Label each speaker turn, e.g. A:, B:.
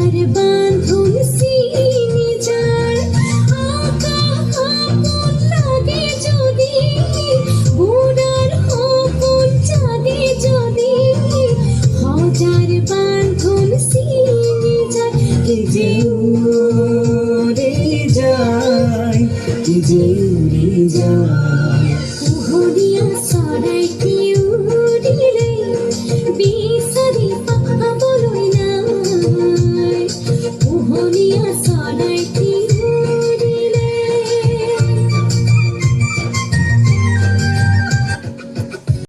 A: বাঁধন সিনে যার আকা আপন লাগে যদি বুড়ার হপন চাঁদে যদি হাজার বাঁধন সিনে যার কে যে উড়ে যায় কে যে উড়ে যায় উহরিয়া সরাইতে উড়িলে বিষাদে পাবলই নাই উহরিয়া